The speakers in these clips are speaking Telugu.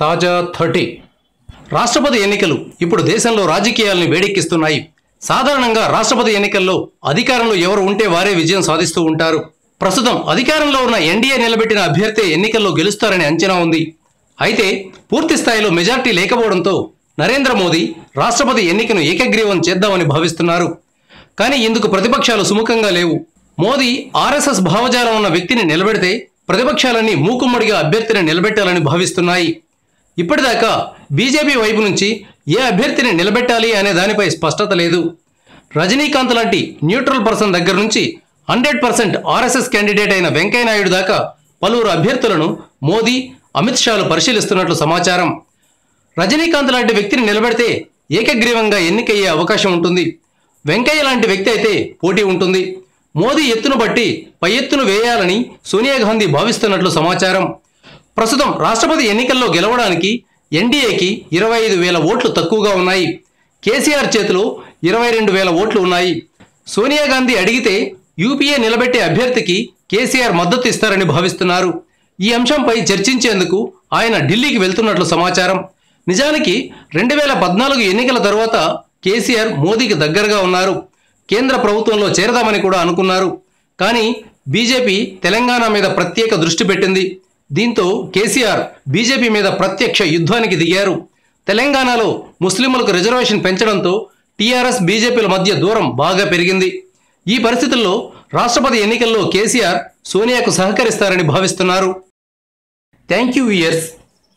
తాజా 30 రాష్ట్రపతి ఎన్నికలు ఇప్పుడు దేశంలో రాజకీయాలను వేడెక్కిస్తున్నాయి. సాధారణంగా రాష్ట్రపతి ఎన్నికల్లో అధికారంలో ఎవరు ఉంటే వారే విజయం సాధిస్తూ ఉంటారు. ప్రస్తుతం అధికారంలో ఉన్న ఎన్డీఏ నిలబెట్టిన అభ్యర్థి ఎన్నికల్లో గెలుస్తారని అంచనా ఉంది. అయితే పూర్తి స్థాయిలో మెజార్టీ లేకపోవడంతో నరేంద్ర మోదీ రాష్ట్రపతి ఎన్నికను ఏకగ్రీవం చేద్దామని భావిస్తున్నారు. కానీ ఇందుకు ప్రతిపక్షాలు సుముఖంగా లేవు. మోదీ ఆర్ఎస్ఎస్ భావజాలం ఉన్న వ్యక్తిని నిలబెడితే ప్రతిపక్షాలన్నీ మూకుమ్మడిగా అభ్యర్థిని నిలబెట్టాలని భావిస్తున్నాయి. ఇప్పటిదాకా బీజేపీ వైపు నుంచి ఏ అభ్యర్థిని నిలబెట్టాలి అనే దానిపై స్పష్టత లేదు. రజనీకాంత్ లాంటి న్యూట్రల్ పర్సన్ దగ్గర నుంచి 100% ఆర్ఎస్ఎస్ క్యాండిడేట్ అయిన వెంకయ్యనాయుడు దాకా పలువురు అభ్యర్థులను మోదీ, అమిత్ షాలు పరిశీలిస్తున్నట్లు సమాచారం. రజనీకాంత్ లాంటి వ్యక్తిని నిలబెడితే ఏకగ్రీవంగా ఎన్నికయ్యే అవకాశం ఉంటుంది. వెంకయ్య లాంటి వ్యక్తి అయితే పోటీ ఉంటుంది. మోదీ ఎత్తును బట్టి పై ఎత్తును వేయాలని సోనియా గాంధీ భావిస్తున్నట్లు సమాచారం. ప్రస్తుతం రాష్ట్రపతి ఎన్నికల్లో గెలవడానికి ఎన్డీఏకి 25,000 ఓట్లు తక్కువగా ఉన్నాయి. కేసీఆర్ చేతిలో 22,000 ఓట్లు ఉన్నాయి. సోనియా గాంధీ అడిగితే యూపీఏ నిలబెట్టే అభ్యర్థికి కేసీఆర్ మద్దతు ఇస్తారని భావిస్తున్నారు. ఈ అంశంపై చర్చించేందుకు ఆయన ఢిల్లీకి వెళ్తున్నట్లు సమాచారం. నిజానికి 2014 ఎన్నికల తర్వాత కేసీఆర్ మోదీకి దగ్గరగా ఉన్నారు. కేంద్ర ప్రభుత్వంలో చేరదామని కూడా అనుకున్నారు. కానీ బీజేపీ తెలంగాణ మీద ప్రత్యేక దృష్టి పెట్టింది. దీంతో కేసీఆర్ బీజేపీ మీద ప్రత్యక్ష యుద్ధానికి దిగారు. తెలంగాణలో ముస్లింలకు రిజర్వేషన్ పెంచడంతో టీఆర్ఎస్ బీజేపీల మధ్య దూరం బాగా పెరిగింది. ఈ పరిస్థితుల్లో రాష్ట్రపతి ఎన్నికల్లో కేసీఆర్ సోనియాకు సహకరిస్తారని భావిస్తున్నారు. Thank you viewers.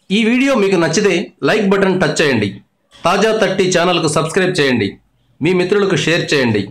ఈ వీడియో మీకు నచ్చితే లైక్ బటన్ టచ్ చేయండి. తాజా 30 ఛానల్కు సబ్స్క్రైబ్ చేయండి. మీ మిత్రులకు షేర్ చేయండి.